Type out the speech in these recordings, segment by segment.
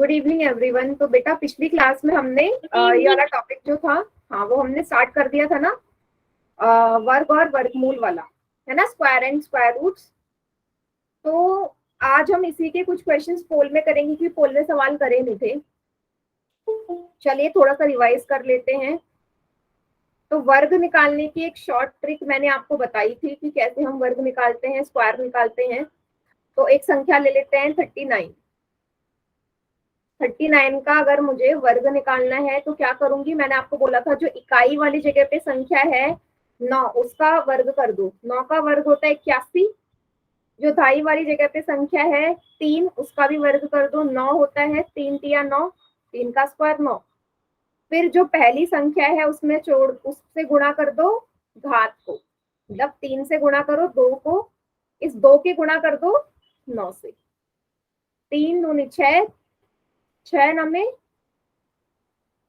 Good evening everyone. तो बेटा पिछली क्लास में हमने ये वाला टॉपिक जो था, हाँ वो हमने स्टार्ट कर दिया था ना, वर्ग और वर्गमूल वाला, है ना, स्क्वायर एंड स्क्वायर रूट्स। तो आज हम इसी के कुछ क्वेश्चंस पोल में करेंगे क्योंकि पोल में सवाल करे नहीं थे। चलिए थोड़ा सा रिवाइज कर लेते हैं। तो वर्ग निकालने की एक शॉर्ट ट्रिक मैंने आपको बताई थी कि कैसे हम वर्ग निकालते हैं, स्क्वायर निकालते हैं। तो एक संख्या ले लेते हैं 39। 39 का अगर मुझे वर्ग निकालना है तो क्या करूंगी, मैंने आपको बोला था जो इकाई वाली जगह पे संख्या है 9, उसका वर्ग कर दो। 9 का वर्ग होता है 81। जो दहाई वाली जगह पे संख्या है 3, उसका भी वर्ग कर दो। 9 होता है 3 तिया 9, 3 का स्क्वायर 9। फिर जो पहली संख्या है उसमें जोड़, उससे गुणा कर दो घात को, मतलब 3 से गुणा करो 2 को, इस 2 के गुणा कर दो 9 से। 3 दूनी 6, 6 नमे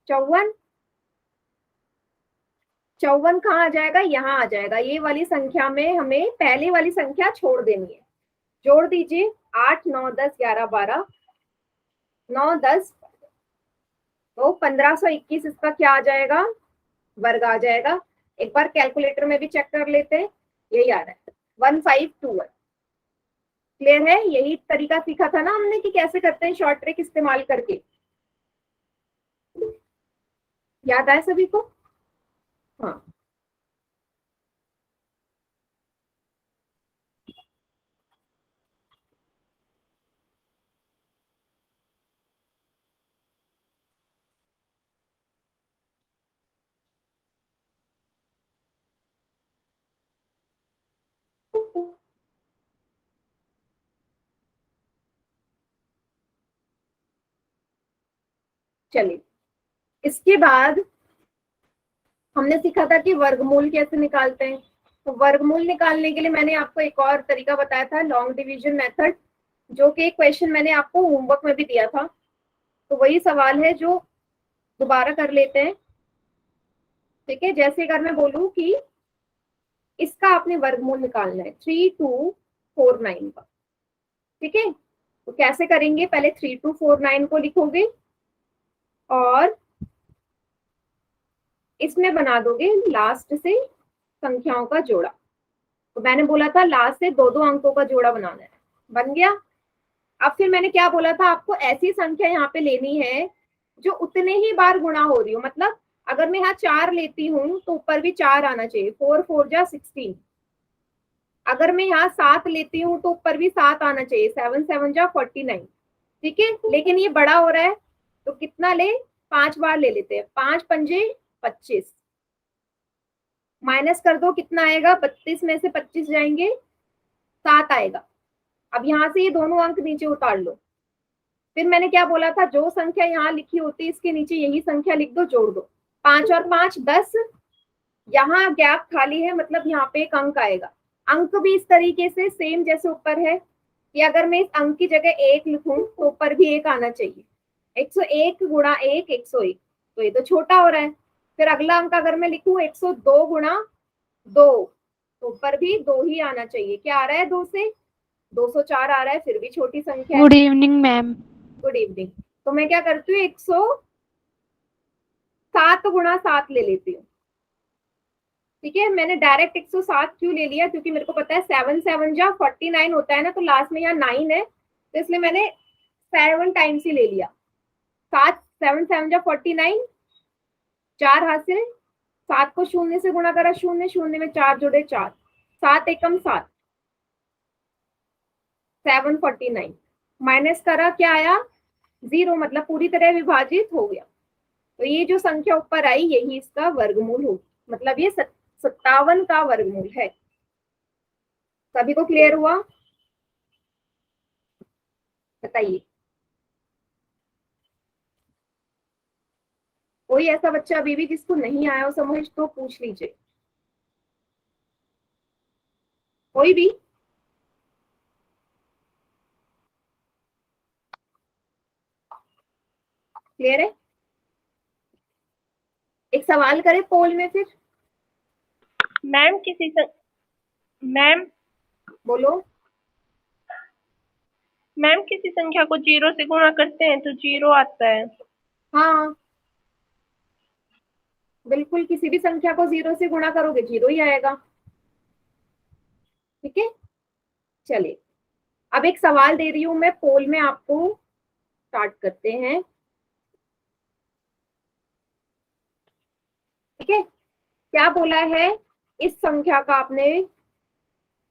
54। 54 कहाँ आ जाएगा, यहाँ आ जाएगा। ये वाली संख्या में हमें पहले वाली संख्या छोड़ देनी है। जोड़ दीजिए 8 9 10 11 12, 9 10, तो 1521 इसका क्या आ जाएगा, वर्ग आ जाएगा। एक बार कैलकुलेटर में भी चेक कर लेते हैं, यही आ रहा है 1521। क्लियर है? यही तरीका सीखा था ना हमने कि कैसे करते हैं शॉर्ट ट्रिक इस्तेमाल करके। याद आया सभी को? हाँ चलिए, इसके बाद हमने सीखा था कि वर्गमूल कैसे निकालते हैं। तो वर्गमूल निकालने के लिए मैंने आपको एक और तरीका बताया था, लॉन्ग डिवीजन मेथड, जो कि क्वेश्चन मैंने आपको होमवर्क में भी दिया था। तो वही सवाल है जो दोबारा कर लेते हैं। ठीक है, जैसे अगर मैं बोलूं कि इसका आपने वर्गमूल निकालना है 3249 का, ठीक है, तो कैसे करेंगे, पहले 3249 को लिखोगे और इसमें बना दोगे लास्ट से संख्याओं का जोड़ा। तो मैंने बोला था लास्ट से दो दो अंकों का जोड़ा बनाना है, बन गया। अब फिर मैंने क्या बोला था आपको, ऐसी संख्या यहाँ पे लेनी है जो उतने ही बार गुणा हो रही हो। मतलब अगर मैं यहाँ 4 लेती हूँ तो ऊपर भी 4 आना चाहिए, 4 4 जा 16। अगर मैं यहाँ 7 लेती हूँ तो ऊपर भी 7 आना चाहिए, 7 7 जा 49। ठीक है, लेकिन ये बड़ा हो रहा है तो कितना ले, 5 बार ले लेते हैं। 5 पंजे 25, माइनस कर दो कितना आएगा, 32 में से 25 जाएंगे 7 आएगा। अब यहाँ से ये दोनों अंक नीचे उतार लो। फिर मैंने क्या बोला था, जो संख्या यहाँ लिखी होती है इसके नीचे यही संख्या लिख दो, जोड़ दो। 5 और 5 10, यहाँ गैप खाली है मतलब यहाँ पे एक अंक आएगा। अंक भी इस तरीके से सेम जैसे ऊपर है कि अगर मैं इस अंक की जगह 1 लिखूं तो ऊपर भी 1 आना चाहिए। 101 गुणा 1 101, तो ये तो छोटा हो रहा है। फिर अगला अंक अगर मैं लिखूं 102 गुणा 2, तो ऊपर भी 2 ही आना चाहिए। क्या आ रहा है, 2 से 204 आ रहा है, फिर भी छोटी संख्या है। Good evening ma'am. Good evening. तो मैं क्या करती हूँ, 107 गुणा 7 ले लेती हूँ। ठीक है, मैंने डायरेक्ट 107 क्यों ले लिया, क्योंकि मेरे को पता है 7 7 जा 49 होता है ना, तो लास्ट में यहाँ 9 है, तो इसलिए मैंने 7 टाइम्स ही ले लिया। 7 7 7 जा 49, 4 हाथ से 7 को शून्य से गुणा करा, शून्य शून्य में 4 जोड़े 4, 7 एकम 7, 749 माइनस करा, क्या आया 0, मतलब पूरी तरह विभाजित हो गया। तो ये जो संख्या ऊपर आई यही इसका वर्गमूल होगी, मतलब ये 57 का वर्गमूल है। सभी को क्लियर हुआ? बताइए, कोई ऐसा बच्चा अभी भी जिसको नहीं आया हो समझ तो पूछ लीजिए, कोई भी। क्लियर है? एक सवाल करें पोल में फिर। मैम मैम बोलो। मैम किसी संख्या को 0 से गुणा करते हैं तो 0 आता है। हाँ बिल्कुल, किसी भी संख्या को 0 से गुणा करोगे 0 ही आएगा। ठीक है, चलिए अब एक सवाल दे रही हूं मैं पोल में आपको, स्टार्ट करते हैं। ठीक है, क्या बोला है, इस संख्या का आपने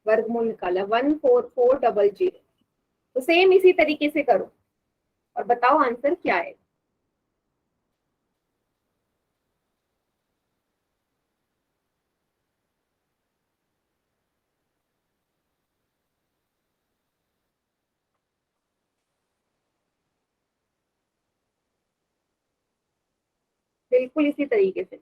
वर्गमूल निकाला 14400, तो सेम इसी तरीके से करो और बताओ आंसर क्या है। बिल्कुल इसी तरीके से।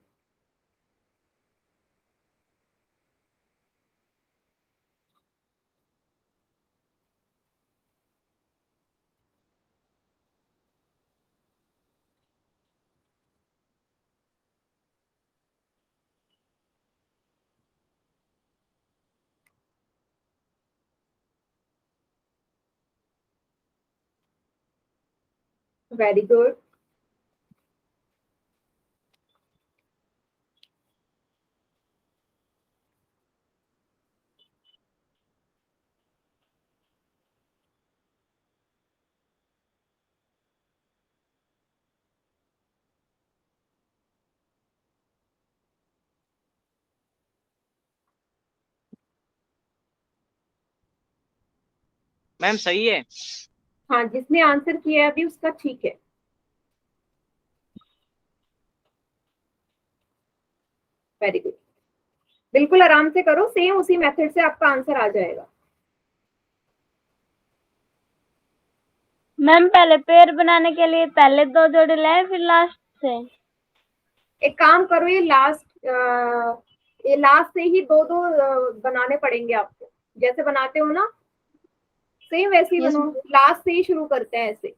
Very good. मैम सही है। हाँ, जिसने आंसर किया है अभी उसका ठीक है। वेरी गुड, बिल्कुल आराम से करो, सेम उसी मेथड से आपका आंसर आ जाएगा। मैम पहले पेड़ बनाने के लिए पहले 2 जोड़े लाए फिर लास्ट से। एक काम करो, ये लास्ट से ही दो दो बनाने पड़ेंगे आपको, जैसे बनाते हो ना सेम वैसे ही यस बनो, लास्ट से ही शुरू करते हैं ऐसे।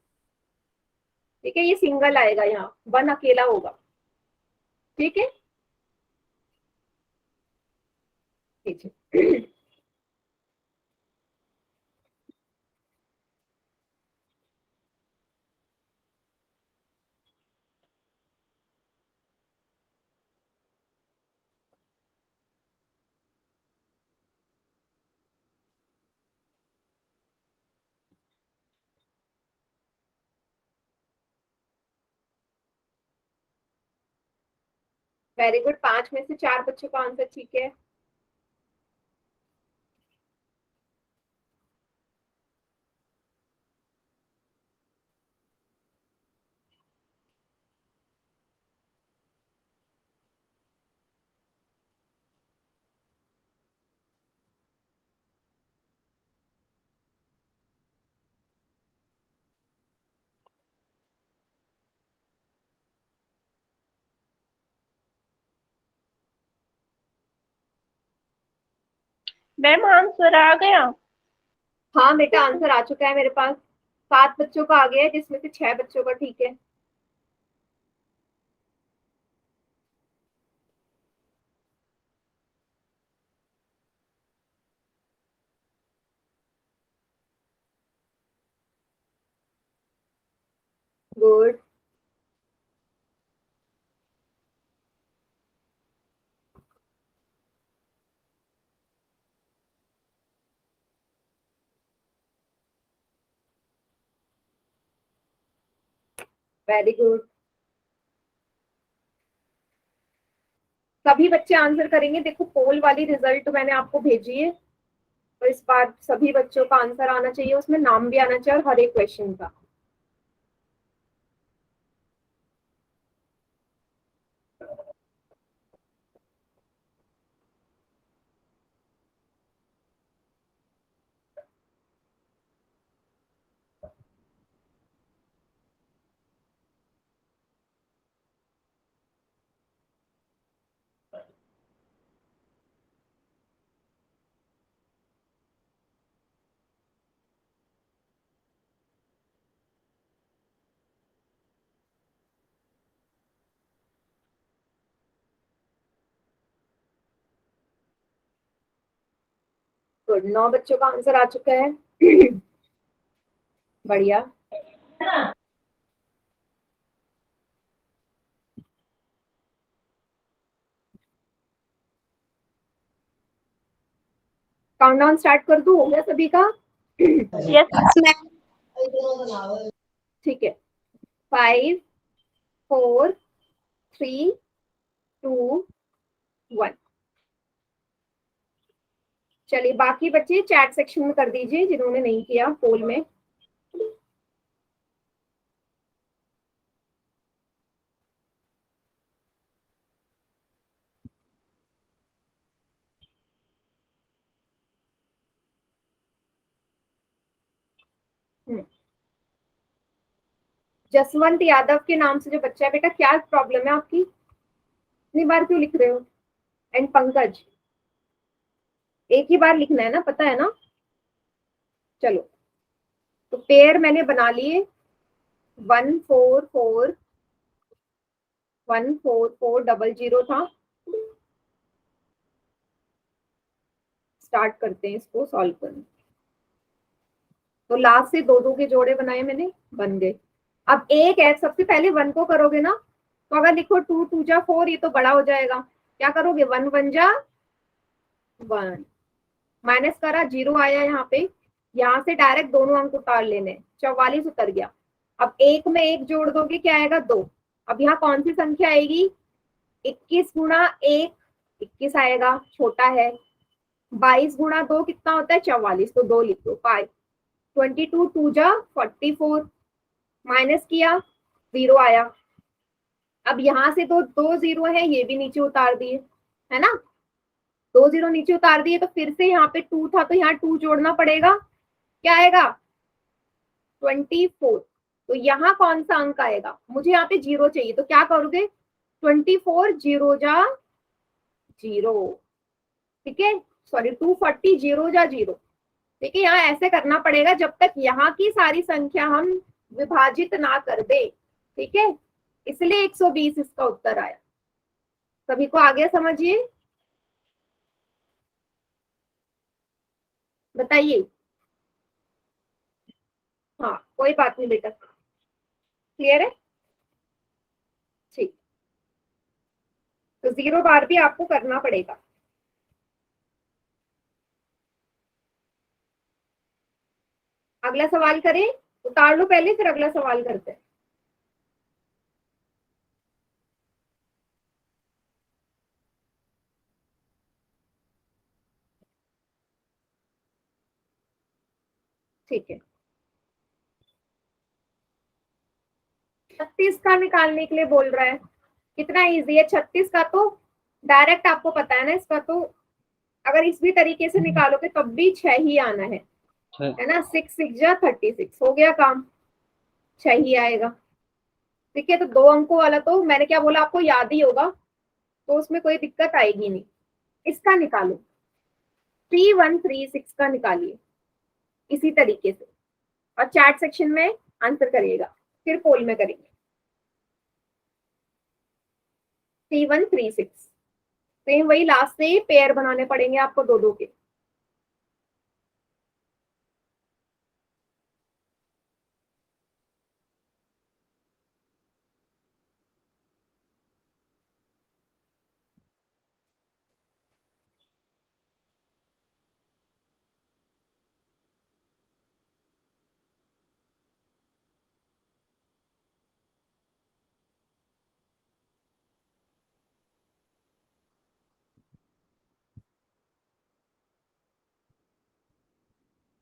ठीक है, ये सिंगल आएगा, यहाँ वन अकेला होगा। ठीक है, ठीक है। वेरी गुड, 5 में से 4 बच्चों का आंसर ठीक है। मैम आंसर आ गया। हाँ बेटा, आंसर आ चुका है मेरे पास, 7 बच्चों का आ गया है जिसमें से 6 बच्चों का ठीक है। गुड। वेरी गुड, सभी बच्चे आंसर करेंगे। देखो पोल वाली रिजल्ट मैंने आपको भेजी है, तो इस बार सभी बच्चों का आंसर आना चाहिए, उसमें नाम भी आना चाहिए और हर एक क्वेश्चन का। गुड, 9 बच्चों का आंसर आ चुका है। बढ़िया। काउंटडाउन स्टार्ट कर दूं? हो गया सभी का? Yes ma'am. ठीक है, 5 4 3 2 1। चलिए बाकी बच्चे चैट सेक्शन में कर दीजिए जिन्होंने नहीं किया पोल में। जसवंत यादव के नाम से जो बच्चा है, बेटा क्या प्रॉब्लम है आपकी? इतनी बार क्यों लिख रहे हो? एंड पंकज, एक ही बार लिखना है ना, पता है ना? चलो, तो पेयर मैंने बना लिए। 1 4 4 1 4 4 0 0 था। स्टार्ट करते हैं इसको सॉल्व करना। तो लास्ट से 2 2 के जोड़े बनाए मैंने, बन गए। अब एक है, सबसे पहले 1 को करोगे ना, तो अगर लिखो 2 2 जा 4, ये तो बड़ा हो जाएगा। क्या करोगे? 1 1 जा 1, माइनस करा, 0 आया यहाँ पे। यहाँ से डायरेक्ट दोनों अंक उतार लेने, 44 उतर गया। अब एक में एक जोड़ दोगे, क्या आएगा? 2। अब यहाँ कौन सी संख्या आएगी? 21 गुणा 1 21 आएगा, छोटा है। 22 गुणा 2 कितना होता है? 44, तो 2 लिख दो। 5 22 2 जा 44, माइनस किया, 0 आया। अब यहाँ से तो 2 0 है, ये भी नीचे उतार दिए, है ना? 2 0 नीचे उतार दिए, तो फिर से यहाँ पे 2 था, तो यहाँ 2 जोड़ना पड़ेगा। क्या आएगा? 24। तो यहाँ कौन सा अंक आएगा? मुझे यहाँ पे 0 चाहिए, तो क्या करोगे? 24 0 जा 0, ठीक है। सॉरी, 240 0 जा 0। ठीक है, यहाँ ऐसे करना पड़ेगा जब तक यहाँ की सारी संख्या हम विभाजित ना कर दे, ठीक है। इसलिए 120 इसका उत्तर आया। सभी को आ गया समझिए? बताइए। हाँ, कोई बात नहीं बेटा, क्लियर है? ठीक। तो 0 बार भी आपको करना पड़ेगा। अगला सवाल करें? उतार लो पहले, फिर अगला सवाल करते हैं। ठीक है, 36 का निकालने के लिए बोल रहा है। कितना इजी है 36 का, तो डायरेक्ट आपको पता है ना इसका, तो अगर इस भी तरीके से निकालोगे तब भी 6 ही आना है ना। 6 6 जा 36, हो गया काम, 6 ही आएगा। ठीक है, तो 2 अंकों वाला तो मैंने क्या बोला आपको याद ही होगा, तो उसमें कोई दिक्कत आएगी नहीं। इसका निकालो, 3136 का निकालिए इसी तरीके से, और चैट सेक्शन में आंसर करिएगा, फिर पोल में करेंगे। 3136 सेम वही लास्ट से पेयर बनाने पड़ेंगे आपको 2 2 के।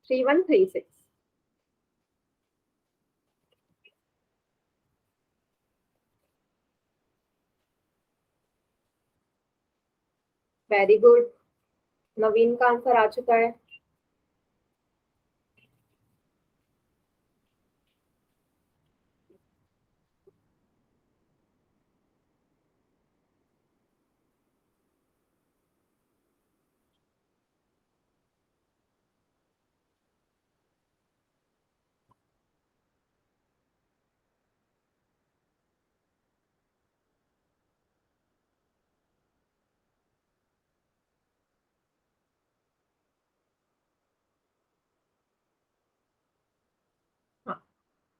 Three one three six very good. Naveen का आंसर आ चुका है।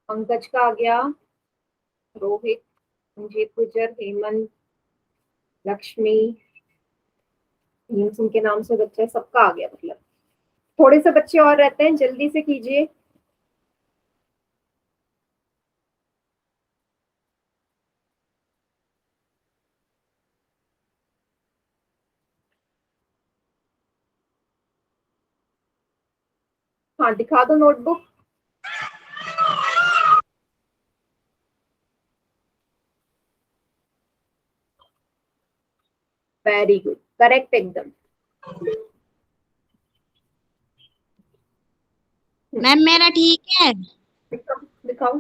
पंकज का आ गया, रोहित, संजीत गुजर, हेमंत, लक्ष्मी, भीम सिंह के नाम से बच्चे, सबका आ गया। मतलब थोड़े से बच्चे और रहते हैं, जल्दी से कीजिए। हाँ, दिखा दो नोटबुक। वेरी गुड, करेक्ट एकदम। मैम मेरा ठीक है। दिखाओ दिखाओ।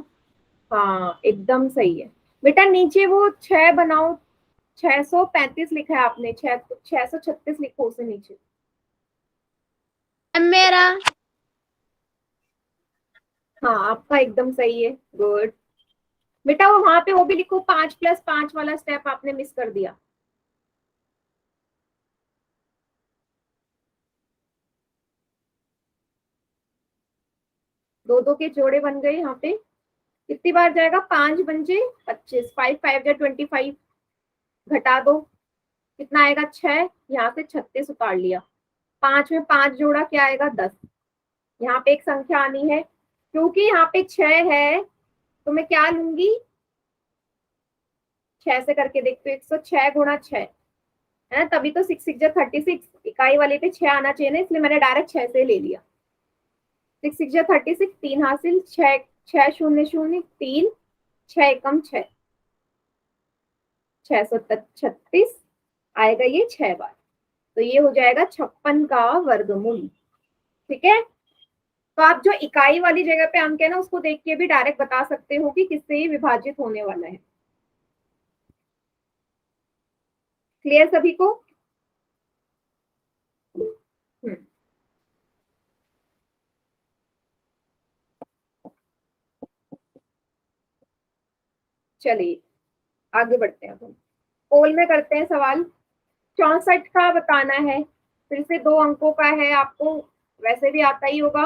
हाँ एकदम सही है बेटा। नीचे वो 6 बनाओ, 635 लिखा है आपने, 636 लिखो उसे नीचे। मैम मेरा हाँ आपका एकदम सही है, गुड बेटा। वो वहां पे वो भी लिखो, 5+5 वाला स्टेप आपने मिस कर दिया। दो दो के जोड़े बन गए यहाँ पे। कितनी बार जाएगा? 5 पंजे 25, 5 5 जा 25, घटा दो कितना आएगा? 6। यहाँ से 36 उतार लिया। 5 में 5 जोड़ा क्या आएगा? 10। यहाँ पे एक संख्या आनी है, क्योंकि यहाँ पे 6 है तो मैं क्या लूंगी? 6 से करके देखते हो, 106 गुणा 6 है, तभी तो 6 6 36 इकाई वाले पे 6 आना चाहिए ना, इसलिए मैंने डायरेक्ट 6 से ले लिया। 6 6 36, 3 हासिल, 6 6 0 0 3, 6 एकम 6, 636 आएगा ये 6 बार। तो ये हो जाएगा 56 का वर्गमूल। ठीक है, तो आप जो इकाई वाली जगह पे अंक है ना, उसको देख के भी डायरेक्ट बता सकते हो कि किससे ये विभाजित होने वाला है। क्लियर सभी को? चलिए आगे बढ़ते हैं। हम पोल में करते हैं सवाल। 64 का बताना है, फिर से 2 अंकों का है। आपको वैसे भी आता ही होगा,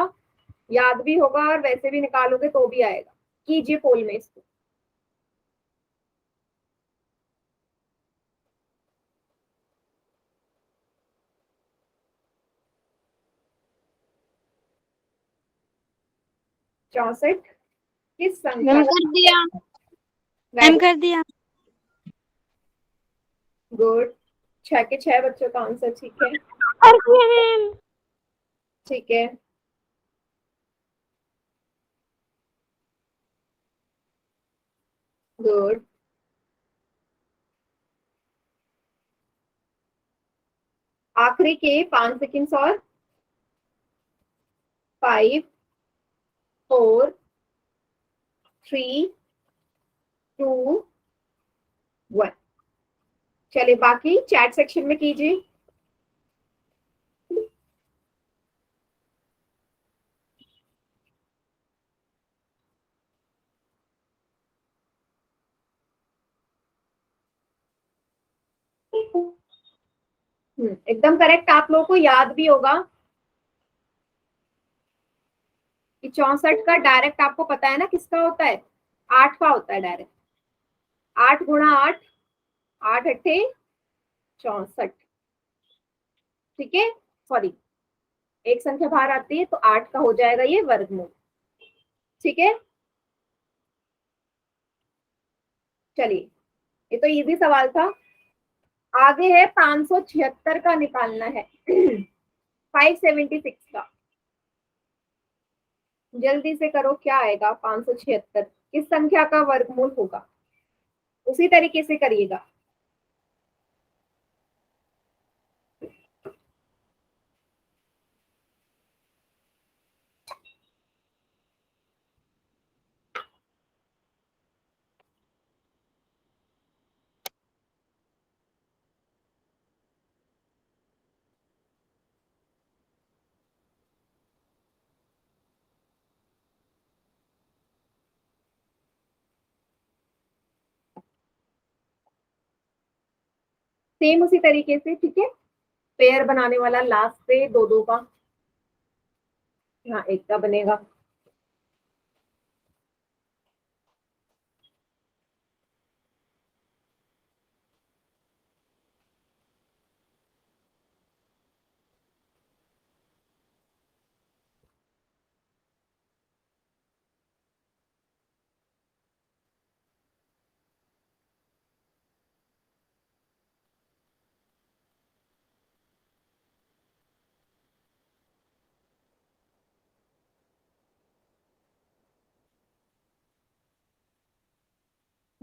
याद भी होगा, और वैसे भी निकालोगे तो भी आएगा। कीजिए पोल में इसको। चौसठ किस संख्या मैम कर दिया। मैम कर दिया। गुड। 6 के 6 बच्चों का आंसर ठीक है। ठीक है, गुड। आखिरी के 5 सेकेंड्स और। 5 4 3 2 1। चलिए बाकी चैट सेक्शन में कीजिए। एकदम करेक्ट। आप लोगों को याद भी होगा कि 64 का डायरेक्ट आपको पता है ना किसका होता है? 8 का होता है डायरेक्ट। 8 गुणा 8, 8 अट्ठे 64। ठीक है, सॉरी एक संख्या बाहर आती है तो 8 का हो जाएगा ये वर्गमूल। ठीक है, चलिए ये तो इजी सवाल था। आगे है 576 का निकालना है। 576 का जल्दी से करो, क्या आएगा? 576 किस संख्या का वर्गमूल होगा? उसी तरीके से करिएगा। सेम उसी तरीके से। ठीक है, पेयर बनाने वाला लास्ट से 2 2 का, यहाँ 1 का बनेगा।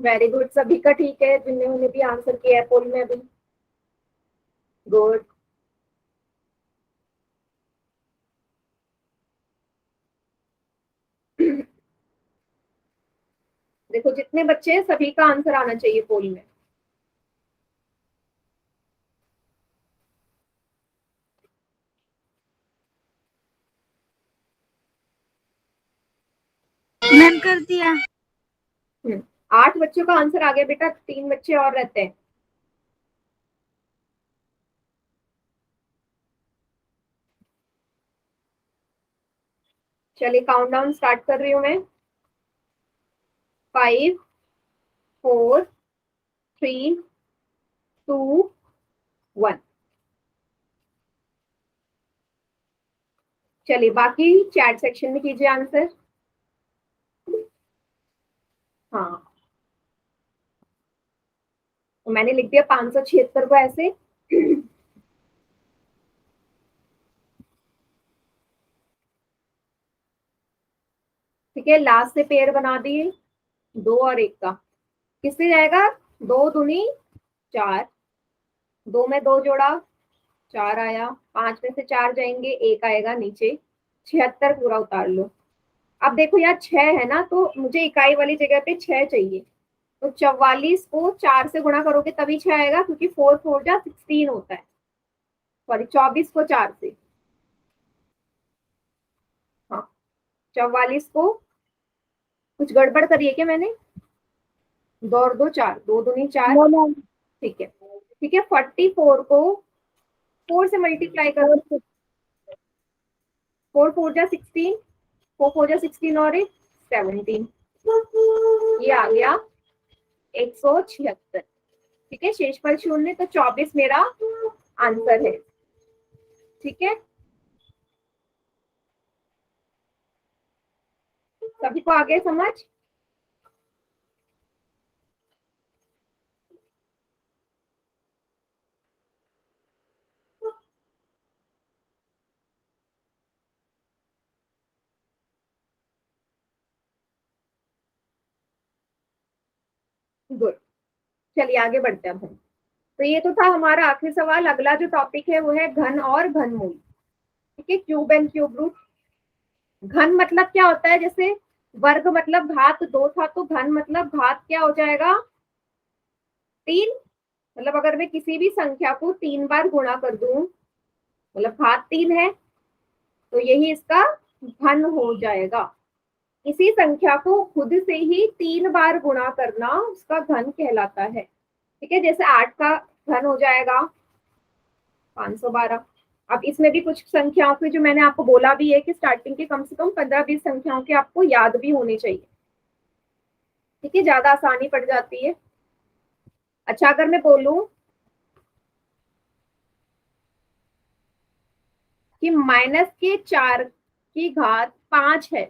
वेरी गुड, सभी का ठीक है जिन्होंने भी आंसर किया है पोल में अभी। गुड। देखो जितने बच्चे हैं सभी का आंसर आना चाहिए पोल में। मैम कर दिया। 8 बच्चों का आंसर आ गया बेटा, 3 बच्चे और रहते हैं। चलिए काउंटडाउन स्टार्ट कर रही हूं मैं। 5 4 3 2 1। चलिए बाकी चैट सेक्शन में कीजिए आंसर। हाँ, तो मैंने लिख दिया 576 को ऐसे। ठीक है, लास्ट से पेयर बना दिए 2 और 1 का। किससे जाएगा? 2 दूनी 4, 2 में 2 जोड़ा 4 आया, 5 में से 4 जाएंगे 1 आएगा नीचे, 76 पूरा उतार लो। अब देखो यार 6 है ना, तो मुझे इकाई वाली जगह पे 6 चाहिए, तो 44 को 4 से गुणा करोगे तभी 6 आएगा, क्योंकि 4 4 जा 16 होता है। सॉरी 24 को 4 से, हाँ 44 को कुछ गड़बड़ करिए क्या मैंने? 2 और 2 4, 2 दूनी 4। ठीक है ठीक है, 44 को 4 से मल्टीप्लाई करो, 4 4 जा 16, 4 4 जा 16 और 17, ये आ गया 176। ठीक है, शेषफल 0, तो 24 मेरा आंसर है। ठीक है, सभी को आ गया समझ? गुड। चलिए आगे बढ़ते हैं अब हम। तो ये तो था हमारा आखिरी सवाल। अगला जो टॉपिक है वो है घन और घनमूल। ठीक है, क्यूब एंड क्यूब रूट। घन मतलब क्या होता है? जैसे वर्ग मतलब घात 2 था, तो घन मतलब घात क्या हो जाएगा? 3। मतलब अगर मैं किसी भी संख्या को 3 बार गुणा कर दूं, मतलब घात 3 है, तो यही इसका घन हो जाएगा। इसी संख्या को खुद से ही 3 बार गुणा करना उसका घन कहलाता है। ठीक है, जैसे 8 का घन हो जाएगा 512। अब इसमें भी कुछ संख्याओं के जो मैंने आपको बोला भी है कि स्टार्टिंग के कम से कम 15-20 संख्याओं के आपको याद भी होने चाहिए। ठीक है, ज्यादा आसानी पड़ जाती है। अच्छा, अगर मैं बोलूं कि -4 की घात 5 है,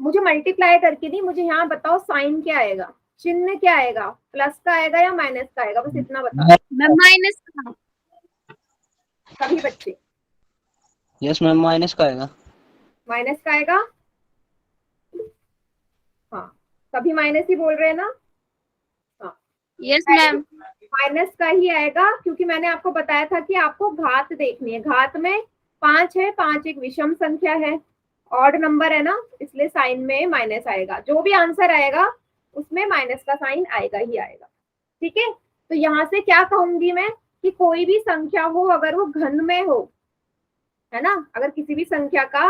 मुझे मल्टीप्लाई करके नहीं, मुझे यहाँ बताओ साइन क्या आएगा, चिन्ह क्या आएगा, प्लस का आएगा या माइनस का आएगा, बस इतना बताओ। मैम माइनस का। सभी बच्चे यस मैम, माइनस का आएगा। माइनस का आएगा। हाँ, सभी माइनस ही बोल रहे हैं ना? हाँ यस मैम। माइनस का ही आएगा, क्योंकि मैंने आपको बताया था कि आपको घात देखनी है। घात में 5 है, 5 एक विषम संख्या है, ऑड नंबर है ना, इसलिए साइन में माइनस आएगा। जो भी आंसर आएगा उसमें माइनस का साइन आएगा ही आएगा। ठीक है, तो यहाँ से क्या कहूंगी मैं कि कोई भी संख्या हो अगर वो घन में हो, है ना, अगर किसी भी संख्या का,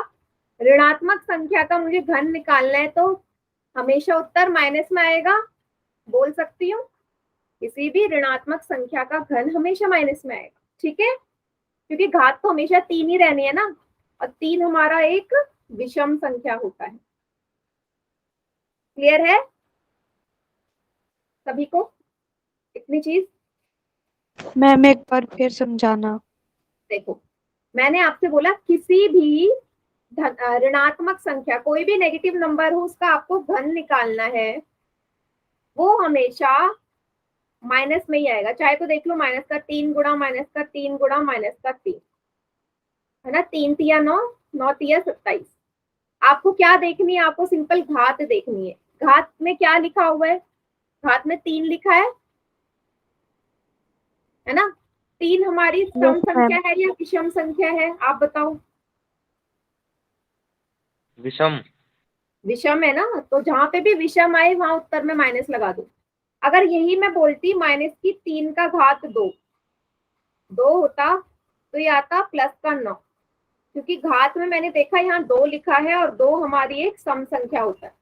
ऋणात्मक संख्या का मुझे घन निकालना है, तो हमेशा उत्तर माइनस में आएगा। बोल सकती हूँ, किसी भी ऋणात्मक संख्या का घन हमेशा माइनस में आएगा। ठीक है, क्योंकि घात तो हमेशा 3 ही रहनी है ना, और 3 हमारा एक विषम संख्या होता है। क्लियर है सभी को इतनी चीज? मैम एक बार फिर समझाना। देखो, मैंने आपसे बोला किसी भी ऋणात्मक संख्या, कोई भी नेगेटिव नंबर हो, उसका आपको घन निकालना है, वो हमेशा माइनस में ही आएगा। चाहे तो देख लो -3 गुणा -3 गुणा -3, है ना, 3 तिया 9, 9 तिया 27। आपको क्या देखनी है? आपको सिंपल घात देखनी है। घात में क्या लिखा हुआ है? घात में 3 लिखा है ना? 3 हमारी सम Yes, संख्या है या विषम संख्या है, आप बताओ। विषम। विषम है ना, तो जहां पे भी विषम आए वहां उत्तर में माइनस लगा दो। अगर यही मैं बोलती माइनस की 3 का घात 2 होता तो ये आता प्लस का 9, क्योंकि घात में मैंने देखा यहाँ 2 लिखा है और 2 हमारी एक सम संख्या होता है,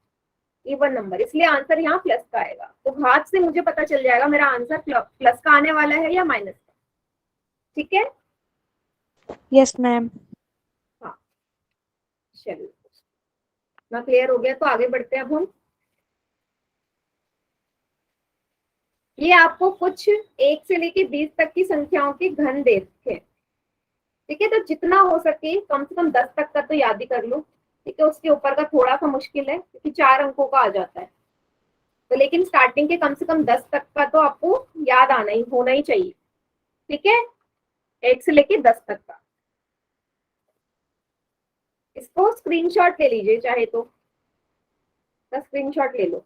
इवन नंबर, इसलिए आंसर यहाँ प्लस का आएगा। तो घात से मुझे पता चल जाएगा मेरा आंसर प्लस का आने वाला है या माइनस का। ठीक है? Yes, ma'am. हाँ, चलिए ना, क्लियर हो गया तो आगे बढ़ते हैं अब हम। ये आपको कुछ 1 से लेके 20 तक की संख्याओं के घन दे रखे हैं। ठीक है, तो जितना हो सके कम से कम 10 तक का तो याद ही कर लो। ठीक है, उसके ऊपर का थोड़ा सा मुश्किल है क्योंकि 4 अंकों का आ जाता है, तो लेकिन स्टार्टिंग के कम से कम 10 तक का तो आपको याद होना ही चाहिए। ठीक है, 1 से लेके 10 तक का। इसको स्क्रीनशॉट ले लीजिए चाहे तो, स्क्रीनशॉट ले लो।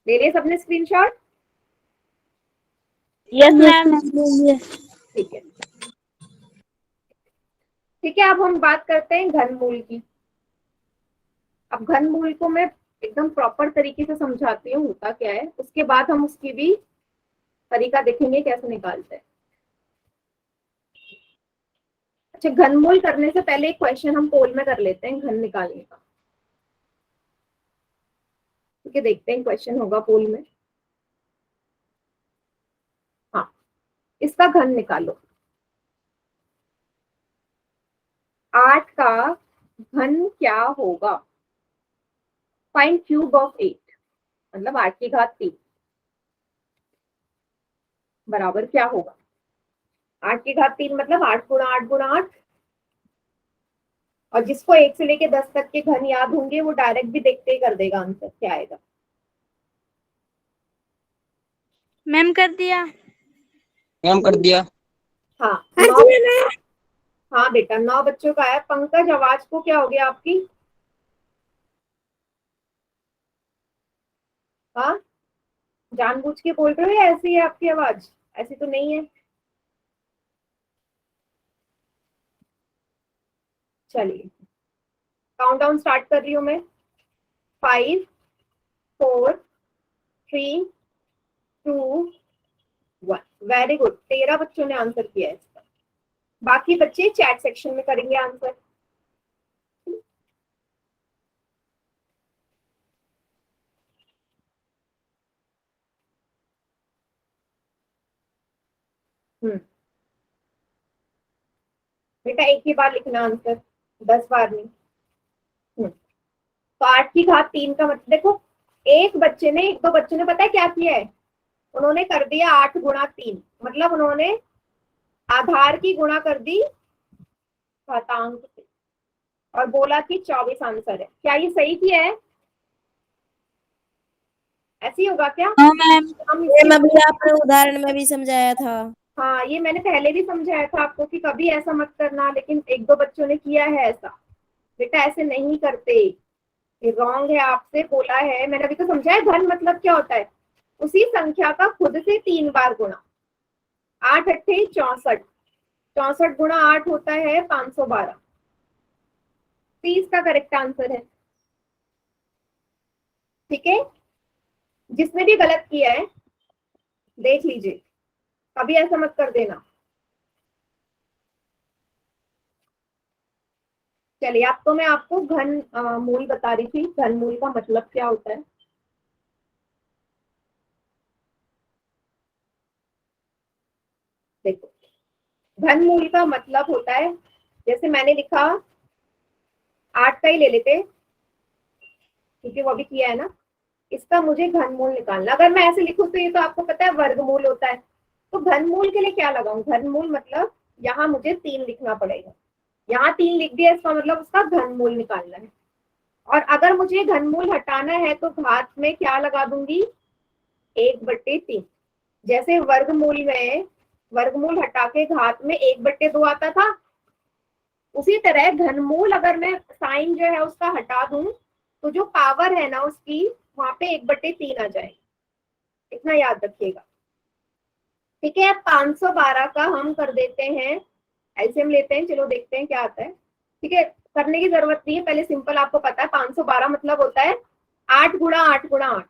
ले लिए सबने स्क्रीनशॉट? Yes ma'am. ठीक है, ठीक है, अब हम बात करते हैं घनमूल की। अब घनमूल को मैं एकदम प्रॉपर तरीके से समझाती हूँ होता क्या है, उसके बाद हम उसकी भी तरीका देखेंगे कैसे निकालते हैं। अच्छा, घनमूल करने से पहले एक क्वेश्चन हम पोल में कर लेते हैं घन निकालने का। ठीक है, देखते हैं क्वेश्चन होगा पोल में। हाँ, इसका घन निकालो। 8 का घन क्या होगा? फाइंड क्यूब ऑफ 8, मतलब 8 की घात 3 बराबर क्या होगा? 8 की घात 3 मतलब 8 गुणा 8 गुणा 8। और जिसको 1 से लेके 10 तक के घन याद होंगे वो डायरेक्ट भी देखते ही कर देगा आंसर क्या आएगा। मैम कर दिया। मैम कर दिया। हाँ 9, हाँ बेटा 9 बच्चों का है। पंकज, आवाज को क्या हो गया आपकी? हाँ, जानबूझ के बोल रहे हो या ऐसी है आपकी आवाज? ऐसी तो नहीं है। चलिए काउंटडाउन स्टार्ट कर रही हूँ मैं। 5 4 3 2 1। वेरी गुड, 13 बच्चों ने आंसर किया है इसका। बाकी बच्चे चैट सेक्शन में करेंगे आंसर। बेटा एक ही बार लिखना आंसर, 10 बार नहीं। तो 8 की घात 3 का मतलब देखो, एक दो बच्चों ने पता है क्या किया है? उन्होंने कर दिया 8 गुणा 3, मतलब उन्होंने आधार की गुणा कर दी घातांक से और बोला कि 24 आंसर है। क्या ये सही किया है? ऐसे ही होगा क्या? हाँ मैम, हम ये मैं भी आपने उदाहरण में भी समझाया था। हाँ, ये मैंने पहले भी समझाया था आपको कि कभी ऐसा मत करना, लेकिन 1-2 बच्चों ने किया है ऐसा। बेटा ऐसे नहीं करते, ये रॉन्ग है, आपसे बोला है मैंने, अभी तो समझाया। घन मतलब क्या होता है? उसी संख्या का खुद से 3 बार गुणा। 8 अट्ठे 64, 64 गुणा 8 होता है 512। 30 का करेक्ट आंसर है। ठीक है, जिसने भी गलत किया है देख लीजिए, कभी ऐसा मत कर देना। चलिए, अब तो मैं आपको घन मूल बता रही थी, घन मूल का मतलब क्या होता है। देखो, घन मूल का मतलब होता है, जैसे मैंने लिखा 8 का ही ले लेते क्योंकि वो अभी किया है ना। इसका मुझे घनमूल निकालना, अगर मैं ऐसे लिखूं तो ये तो आपको पता है वर्गमूल होता है। तो घनमूल के लिए क्या लगाऊं? घनमूल मतलब यहाँ मुझे 3 लिखना पड़ेगा। यहाँ 3 लिख दिया, इसका मतलब उसका घनमूल निकालना है। और अगर मुझे घनमूल हटाना है तो घात में क्या लगा दूंगी? 1/3। जैसे वर्गमूल हटा के घात में 1/2 आता था, उसी तरह घनमूल अगर मैं साइन जो है उसका हटा दूं तो जो पावर है ना उसकी वहां पे 1/3 आ जाएगी। इतना याद रखिएगा, ठीक है। 512 का हम कर देते हैं एलसीएम लेते हैं, चलो देखते हैं क्या आता है। ठीक है, करने की जरूरत नहीं है, पहले सिंपल आपको पता है 512 मतलब होता है 8 गुणा 8 गुणा 8,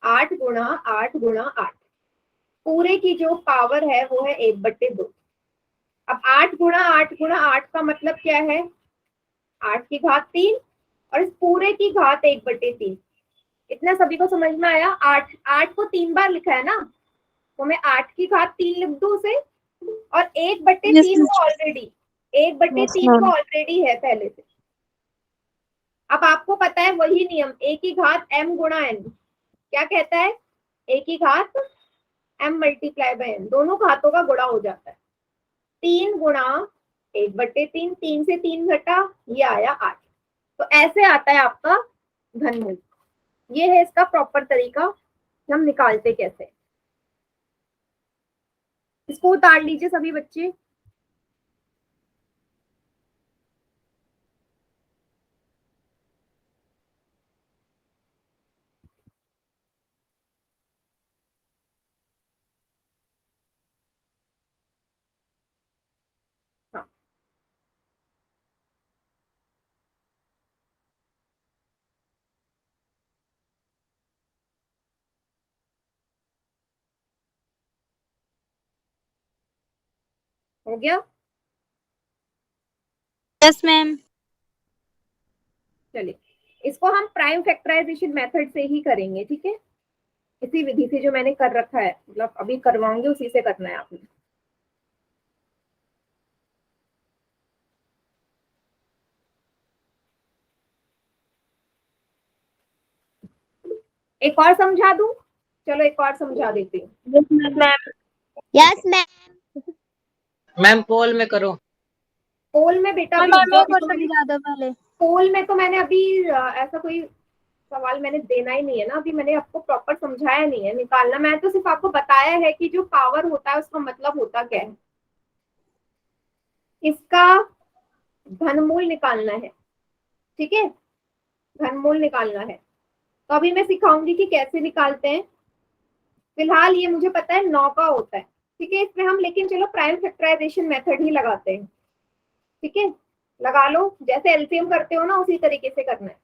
8 गुणा 8 गुणा 8, पूरे की जो पावर है वो है 1/2। अब 8 गुणा 8 गुणा 8 का मतलब क्या है, 8 की घात 3 और इस पूरे की घात 1/3। इतना सभी को समझ में आया? 8 को 3 बार लिखा है ना, तो मैं 8 की घात 3 लिख दूं उसे, और 1/3 को ऑलरेडी 1/3 को ऑलरेडी है पहले से। अब आपको पता है वही नियम, a की घात m गुणा n क्या कहता है, a की घात m मल्टीप्लाई बाय n, दोनों घातों का गुणा हो जाता है। 3 गुणा 1/3, 3 से 3 घटा, ये आया 8। तो ऐसे आता है आपका घनमूल। ये है इसका प्रॉपर तरीका कि हम निकालते कैसे। इसको उतार लीजिए सभी बच्चे। हाँ, हो गया। Yes ma'am. चलिए, इसको हम प्राइम फैक्टराइजेशन मेथड से ही करेंगे, ठीक है। इसी विधि से जो मैंने कर रखा है, मतलब अभी करवाऊंगी उसी से करना है आपने। एक और समझा दूं, चलो एक और समझा देती हूँ। Yes ma'am. मैम पोल में करो। पोल में बेटा अभी मैम एक और तो समझा दो पहले। पोल में तो मैंने अभी ऐसा कोई सवाल मैंने देना ही नहीं है ना, अभी मैंने आपको प्रॉपर समझाया नहीं है निकालना। मैं तो सिर्फ आपको बताया है कि जो पावर होता है उसका मतलब होता क्या है, इसका घनमूल निकालना है, ठीक है, घनमूल निकालना है। तो अभी मैं सिखाऊंगी कि कैसे निकालते हैं। फिलहाल ये मुझे पता है 9 का होता है, ठीक है। इसमें हम लेकिन चलो प्राइम फैक्टराइजेशन मेथड ही लगाते हैं, ठीक है। लगा लो, जैसे एलसीएम करते हो ना उसी तरीके से करना है।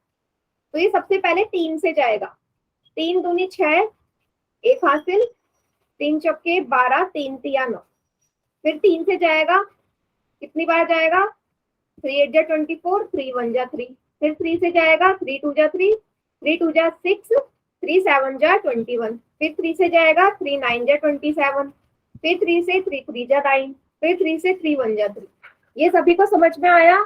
तो ये सबसे पहले 3 से जाएगा, 3 दूनी 6, 1 हासिल, 3 चौके 12, 3 तिया 9। फिर 3 से जाएगा, कितनी बार जाएगा, 3 8 जा 24, 3 1 जा 3। फिर 3 से जाएगा, 3 2 जा 3, 3 2 जा 6, 3 7 जा 21। फिर 3 से जाएगा, 3 9 जा 27। फिर 3 से 3 3 जा 9। फिर 3 से 3 1 जा 3। ये सभी को समझ में आया?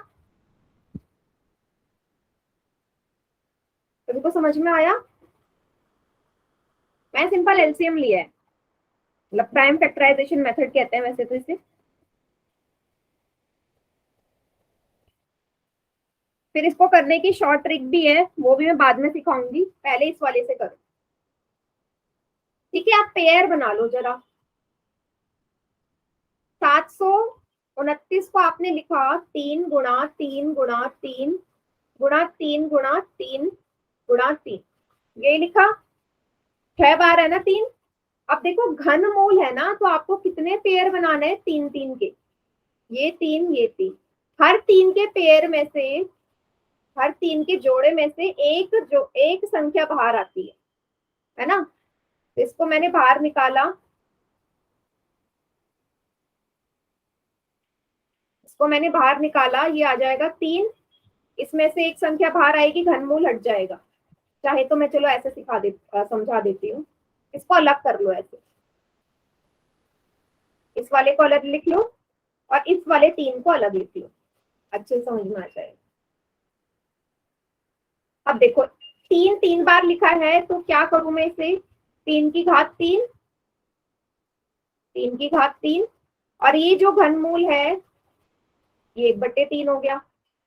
सभी को समझ में आया? मैं सिंपल एलसीएम लिया है, मतलब प्राइम फैक्टराइजेशन मेथड कहते हैं वैसे तो इसे। फिर इसको करने की शॉर्ट ट्रिक भी है, वो भी मैं बाद में सिखाऊंगी, पहले इस वाले से करो, ठीक है। आप पेयर बना लो जरा। 729 को आपने लिखा 3 गुणा 3 गुणा 3 गुणा 3 गुणा 3 गुणा 3, ये लिखा, 6 बार है ना 3। अब देखो घनमूल है ना, तो आपको कितने पेयर बनाने हैं, 3 3 के, ये 3 ये 3। हर 3 के पेयर में से, हर 3 के जोड़े में से एक संख्या बाहर आती है ना। तो इसको मैंने बाहर निकाला, इसको मैंने बाहर निकाला, ये आ जाएगा 3। इसमें से एक संख्या बाहर आएगी, घनमूल हट जाएगा। चाहे तो मैं चलो ऐसे समझा देती हूँ, इसको अलग कर लो ऐसे, इस वाले को अलग लिख लो और इस वाले 3 को अलग लिख लो, अच्छे समझ में आ जाएगा। अब देखो 3 3 बार लिखा है, तो क्या करूं मैं इसे, 3 की घात 3, 3 की घात 3, और ये जो घनमूल है ये 1/3 हो गया।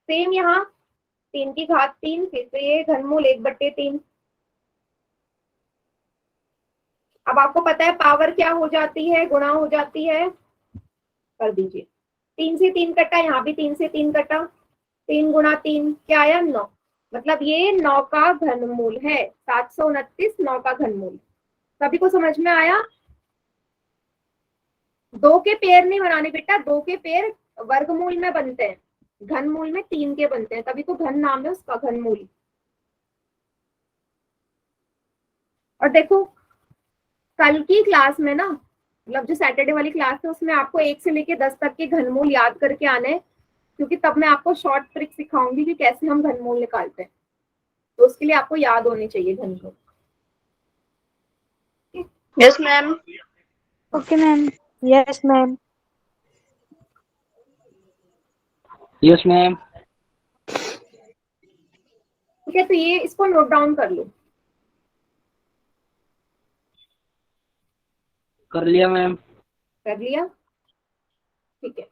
सेम यहाँ 3 की घात 3, फिर से ये घनमूल 1/3। अब आपको पता है पावर क्या हो जाती है, गुणा हो जाती है, कर दीजिए। 3 से 3 कटा, यहाँ भी 3 से 3 कटा, 3 गुणा 3 क्या आया 9, मतलब ये 9 का घनमूल है, 729 9 का घनमूल। सभी को समझ में आया? 2 के पेड़ नहीं बनाने बेटा, 2 के पेड़ वर्गमूल में बनते हैं, घनमूल में 3 के बनते हैं, तभी तो घन नाम है उसका, घनमूल। और देखो कल की क्लास में ना, मतलब जो सैटरडे वाली क्लास है उसमें आपको 1 से लेके 10 तक के घनमूल याद करके आने हैं, क्योंकि तब मैं आपको शॉर्ट ट्रिक सिखाऊंगी कि कैसे हम घनमूल निकालते हैं, तो उसके लिए आपको याद होने चाहिए घनमूल। Yes ma'am. Okay ma'am. Yes, ma'am. Yes ma'am. ठीक है, तो ये इसको नोट डाउन कर लो। कर लिया मैम। कर लिया? ठीक है,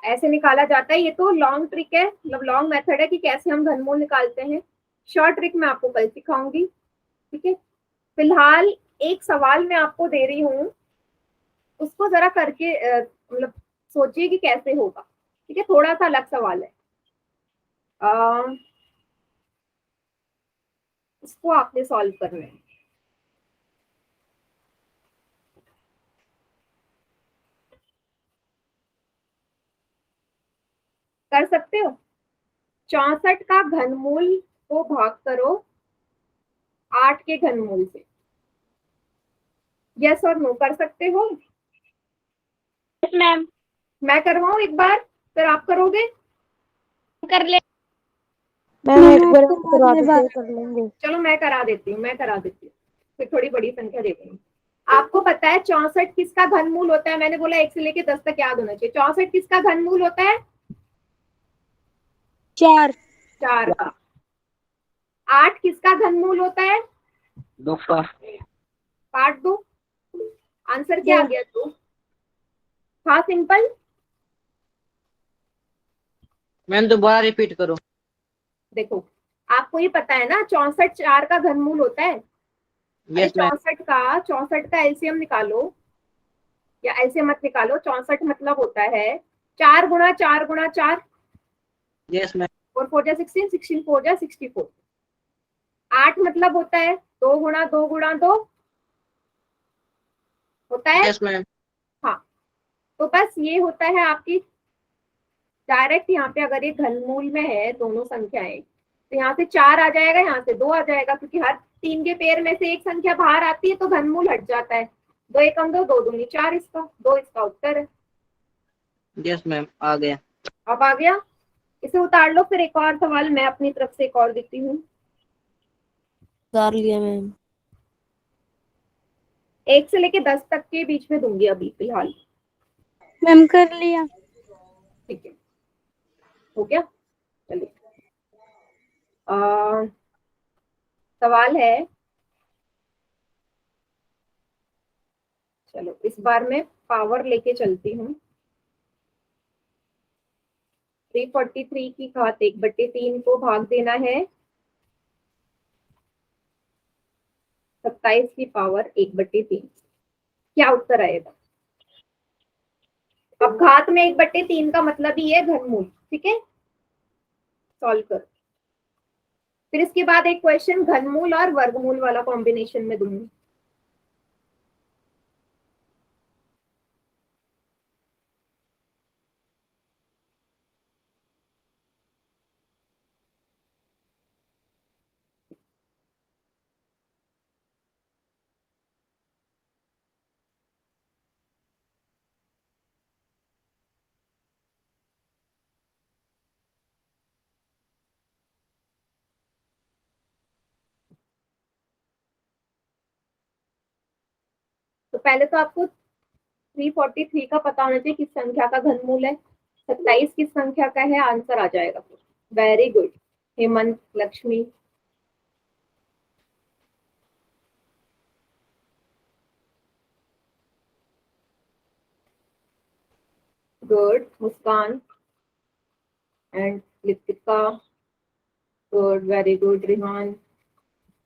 ऐसे निकाला जाता है। ये तो लॉन्ग ट्रिक है, मतलब लॉन्ग मेथड है कि कैसे हम घनमूल निकालते हैं। शॉर्ट ट्रिक मैं आपको कल सिखाऊंगी। ठीक है, फिलहाल एक सवाल मैं आपको दे रही हूँ, उसको जरा करके मतलब सोचिए कि कैसे होगा। ठीक है, थोड़ा सा अलग सवाल है, इसको आपने सॉल्व करना है। कर सकते हो? 64 का घनमूल को भाग करो 8 के घनमूल से। यस और नो कर सकते हो? Yes ma'am. मैं करवाऊं एक बार, फिर आप करोगे? कर ले। मैम एक बार उसके हम बाद करवा में देते कर लेंगे। चलो मैं करा देती हूँ, मैं करा देती हूँ, फिर थोड़ी बड़ी संख्या देती हूँ। आपको पता है 64 किसका घनमूल होता है? मैंने बोला 1 से लेके 10 तक याद होना चाहिए। 64 किसका घनमूल होता है? 4। 4 का। 8 किसका घनमूल होता है? 2 का। काट दो, आंसर क्या आ गया? 2। था सिंपल। मैम दोबारा रिपीट करो। देखो आपको ये पता है ना 64 4 का घनमूल होता है। अरे यस मैम। 64 का एलसीएम निकालो, या ऐसे मत निकालो। 64 मतलब होता है 4 गुणा 4 गुणा 4, यस मैम। 4 4 जा 16, 16 4 जा 64। 8 मतलब होता है 2 गुणा 2 गुणा 2 होता है। Yes ma'am. हाँ, तो बस ये होता है आपकी डायरेक्ट। यहाँ पे अगर ये घनमूल में है दोनों संख्याएं, तो यहाँ से 4 आ जाएगा, यहाँ से 2 आ जाएगा, क्योंकि हर 3 के पेयर में से एक संख्या बाहर आती है तो घनमूल हट जाता है। 2 एकम 2, 2 दूनी 4, इसका 2 इसका उत्तर है। यस मैम आ गया। अब आ गया, इसे उतार लो। फिर एक और सवाल मैं अपनी तरफ से एक और देती हूँ। उतार लिया मैम। 1 से लेके 10 तक के बीच में दूंगी अभी फिलहाल। मैम कर लिया। ठीक है, हो गया। चलिए, सवाल है, चलो इस बार मैं पावर लेके चलती हूँ। 343 की घात 1/3 को भाग देना है 27 की पावर 1/3। क्या उत्तर आएगा? अब घात में 1/3 का मतलब ही है घनमूल। ठीक है, सॉल्व करो। फिर इसके बाद एक क्वेश्चन घनमूल और वर्गमूल वाला कॉम्बिनेशन में दूंगी। तो पहले तो आपको 343 का पता होना चाहिए किस संख्या का घनमूल है, 27 किस संख्या का है, आंसर आ जाएगा। Very good Hemant, Lakshmi. Good Muskan and Lipika. Good, very good Rihan.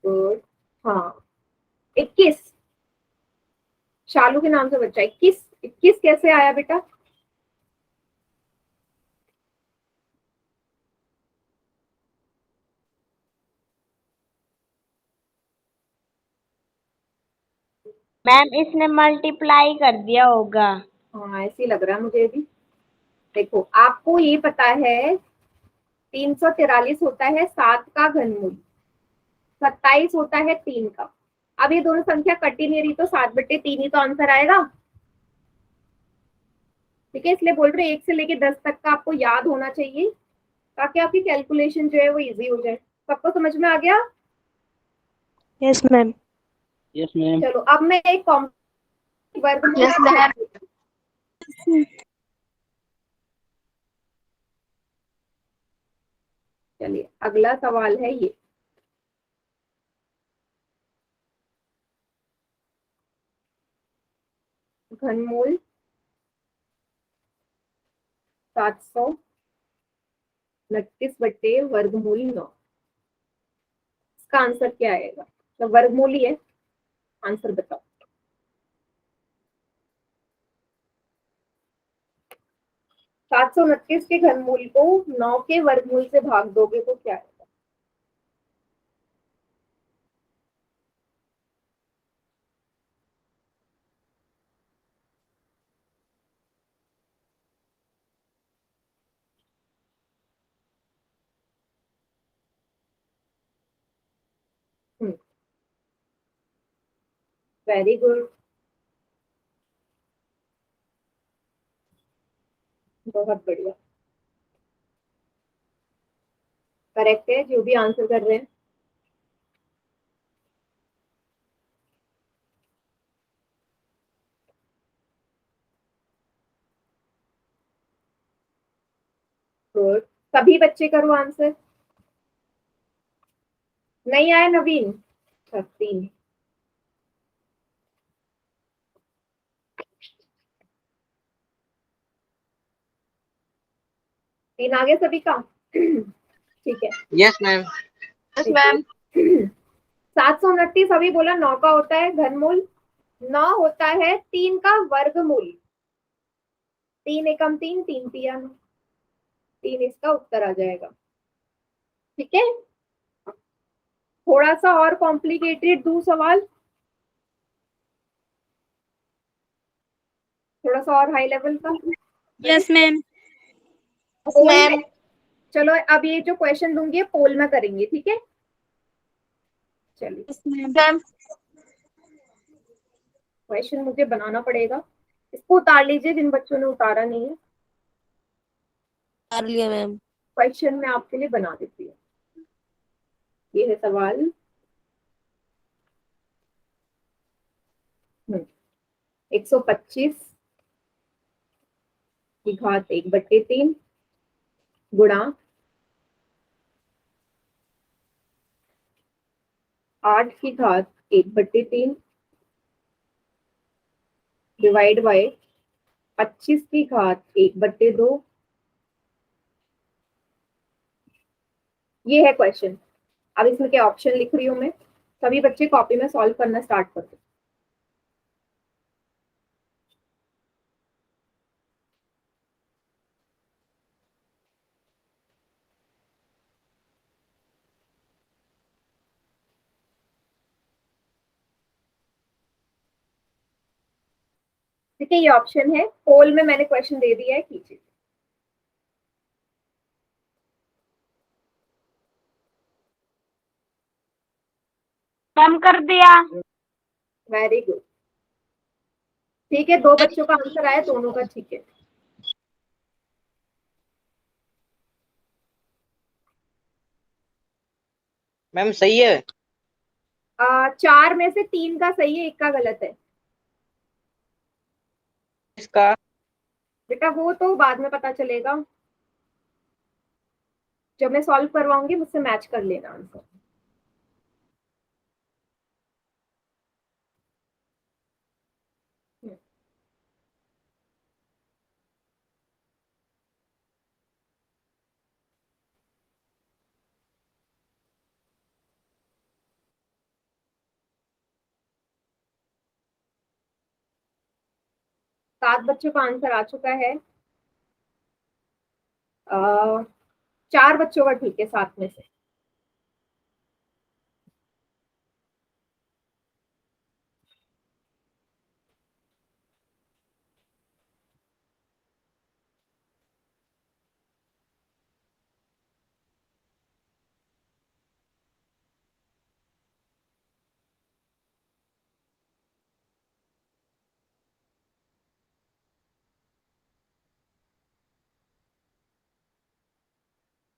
Good. हाँ 21, शालू के नाम से बच्चा 21, 21 कैसे आया बेटा? मैम इसने मल्टीप्लाई कर दिया होगा। हाँ ऐसे ही लग रहा है मुझे भी। देखो आपको ये पता है 343 होता है 7 का घनमूल, 27 होता है 3 का। अब ये दोनों संख्या कट ही नहीं रही तो 7/3 ही तो आंसर आएगा। ठीक है, इसलिए बोल रहे 1 से लेके 10 तक का आपको याद होना चाहिए ताकि आपकी कैलकुलेशन जो है वो इजी हो जाए। सबको समझ में आ गया? Yes, ma'am. Yes ma'am. चलो अब मैं एक वर्गमूल Yes, ma'am. चलिए अगला सवाल है ये। घनमूल 729/वर्गमूल 9, इसका आंसर क्या आएगा? तो वर्गमूल ही है, आंसर बताओ। 729 के घनमूल को 9 के वर्गमूल से भाग दोगे तो क्या आएगा? वेरी गुड, बहुत बढ़िया, करेक्ट है जो भी आंसर कर रहे हैं। गुड, सभी बच्चे करो आंसर। नहीं आया नवीन? 3। तीन आ गया सभी का? ठीक है। Yes ma'am. Yes, ma'am. 729 अभी बोला 9 का होता है घनमूल, 9 होता है 3 का वर्गमूल। 3 एकम 3, 3 तिया 9, 3 इसका उत्तर आ जाएगा। ठीक है, थोड़ा सा और कॉम्प्लिकेटेड दू सवाल, थोड़ा सा और हाई लेवल का। Yes ma'am. Yes, पोल ma'am. में, चलो अब ये जो क्वेश्चन दूंगी पोल में करेंगे, ठीक है? चलिए यस मैम। Ma'am. क्वेश्चन मुझे बनाना पड़ेगा, इसको उतार लीजिए जिन बच्चों ने उतारा नहीं है। कर लिया मैम। क्वेश्चन मैं आपके लिए बना देती हूँ। ये है सवाल। 125 की घात 1/3 गुणा 8 की घात 1/3 डिवाइड बाय 25 की घात 1/2। ये है क्वेश्चन। अब इसमें क्या ऑप्शन लिख रही हूँ मैं, सभी बच्चे कॉपी में सॉल्व करना स्टार्ट कर दो। ठीक है, ये ऑप्शन है, पोल में मैंने क्वेश्चन दे दिया है, कीजिए। मैम कर दिया। वेरी गुड, ठीक है, 2 बच्चों का आंसर आया, दोनों का ठीक है। मैम सही है। 4 में से 3 का सही है, 1 का गलत है। इसका बेटा वो तो बाद में पता चलेगा, जब मैं सॉल्व करवाऊंगी मुझसे मैच कर लेना आंसर। 7 बच्चों का आंसर आ चुका है। 4 बच्चों का ठीक है 7 में से।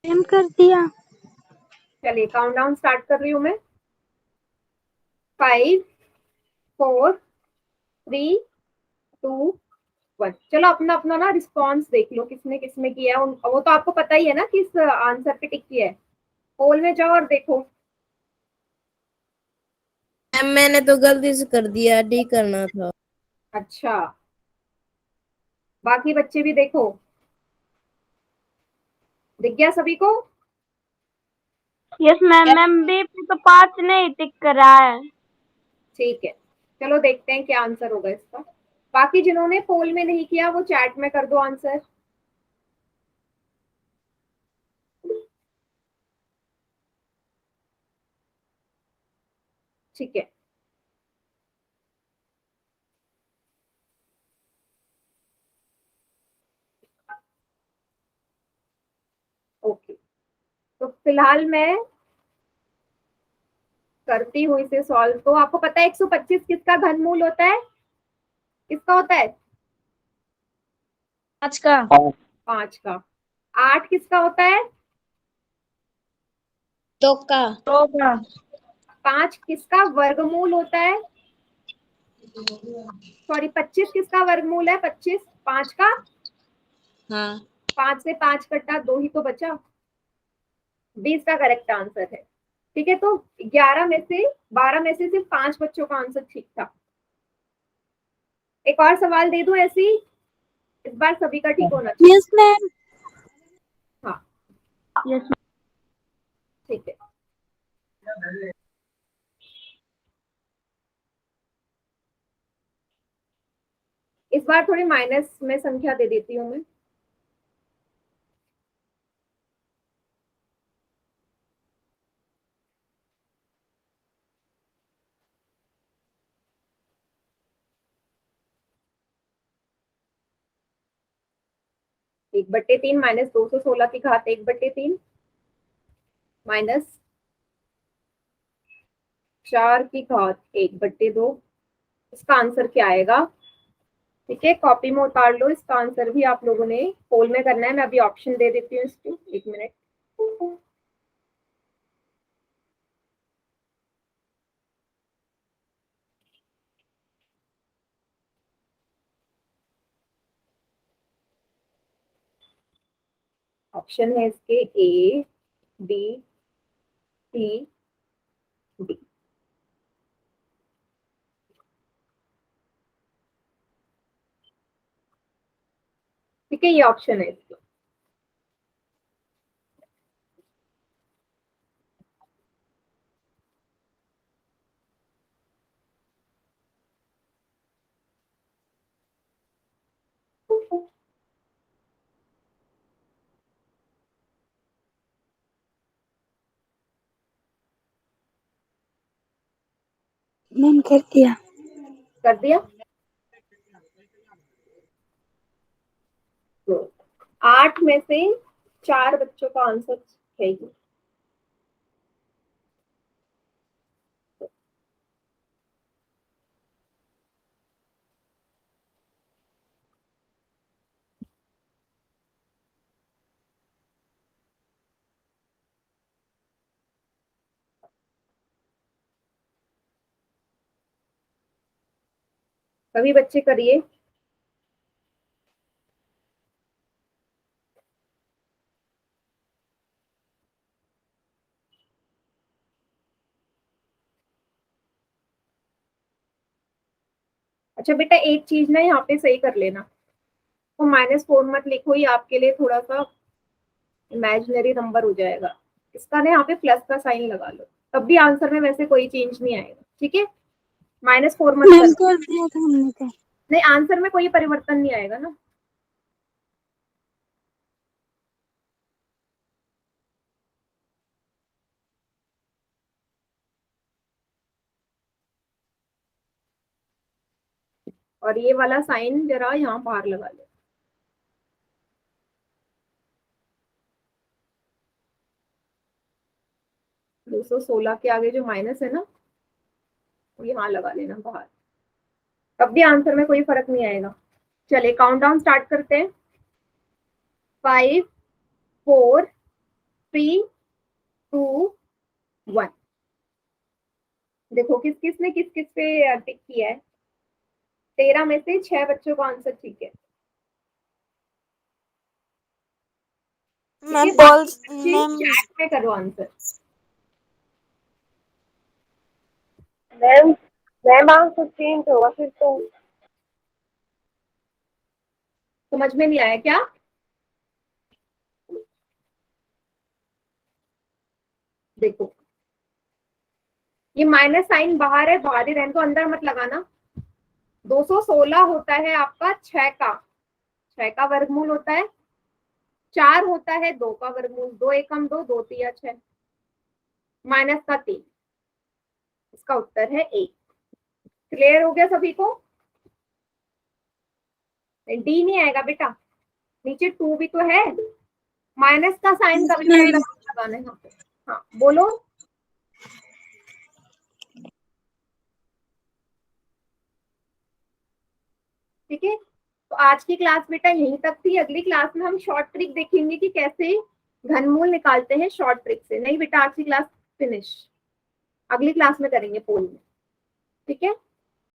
मैम कर दिया। चलिए काउंटडाउन स्टार्ट कर रही हूँ मैं। 5 4 3 2 1। चलो अपना अपना ना रिस्पॉन्स देख लो, किसने किसने किया है। वो तो आपको पता ही है ना किस आंसर पे टिक किया है। पोल में जाओ और देखो। मैम मैंने तो गलती से कर दिया, डी करना था। अच्छा, बाकी बच्चे भी देखो, दिख गया सभी को? Yes ma'am. मैम बी पे तो 5 नहीं टिक कर रहा है। ठीक है, चलो देखते हैं क्या आंसर होगा इसका। बाकी जिन्होंने पोल में नहीं किया वो चैट में कर दो आंसर। ठीक है, ओके। तो फिलहाल मैं करती हूँ इसे सॉल्व। तो आपको पता है 125 किसका घनमूल होता है? किसका होता है? 5 का। 5 का। 8 किसका होता है? 2 का। 5 किसका वर्गमूल होता है? सॉरी, 25 किसका वर्गमूल है? 25 5 का। हाँ। 5 से 5 कटा 2 ही तो बचा। 20 का करेक्ट आंसर है। ठीक है, तो 11 में से 12 में से सिर्फ 5 बच्चों का आंसर ठीक था। एक और सवाल दे दूं ऐसी, इस बार सभी का ठीक होना चाहिए। Yes ma'am. हाँ यस ठीक है। इस बार थोड़ी माइनस में संख्या दे देती हूँ मैं। एक बट्टे 3 माइनस 216 की घात 1/3 माइनस 4 की घात 1/2। इसका आंसर क्या आएगा? ठीक है, कॉपी में उतार लो। इसका आंसर भी आप लोगों ने पोल में करना है। मैं अभी ऑप्शन दे देती हूँ इसको, 1 मिनट। ऑप्शन है इसके ए बी सी डी। ठीक है, ये ऑप्शन है इसका। मैम कर दिया। कर दिया? तो 8 में से 4 बच्चों का आंसर है ये। सभी बच्चे करिए। अच्छा बेटा, एक चीज ना यहाँ पे सही कर लेना, तो -4 मत लिखो, ये आपके लिए थोड़ा सा इमेजिनरी नंबर हो जाएगा। इसका ना यहाँ पे प्लस का साइन लगा लो, तब भी आंसर में वैसे कोई चेंज नहीं आएगा। ठीक है, -4 मत मैम कर। कर दिया था हमने तो। नहीं, आंसर में कोई परिवर्तन नहीं आएगा ना। और ये वाला साइन जरा यहाँ बाहर लगा ले। दो 216 के आगे जो माइनस है ना, वो यहाँ लगा लेना बाहर, तब भी आंसर में कोई फर्क नहीं आएगा। चलिए काउंटडाउन स्टार्ट करते हैं। 5 4 3 2 1। देखो किस किस ने किस किस पे टिक किया है। 13 में से 6 बच्चों का आंसर ठीक है। मैम बॉल मैम चैट में करो answer. Ma'am ma'am answer change होगा फिर तो। समझ में नहीं आया क्या? देखो ये माइनस साइन बाहर है, बाहर ही रहने को, अंदर मत लगाना। 216 होता है आपका 6 का वर्गमूल होता है। 4 होता है 2 का वर्गमूल। 2 एकम 2, 2 तिया 6, माइनस का 3। इसका उत्तर है 1। क्लियर हो गया सभी को? डी नहीं आएगा बेटा, नीचे 2 भी तो है। माइनस का साइन कभी लगाना है यहाँ पे। हाँ बोलो। ठीक है, तो आज की क्लास बेटा यहीं तक थी। अगली क्लास में हम शॉर्ट ट्रिक देखेंगे कि कैसे घनमूल निकालते हैं शॉर्ट ट्रिक से। नहीं बेटा, आज की क्लास फिनिश, अगली क्लास में करेंगे पोल में। ठीक है।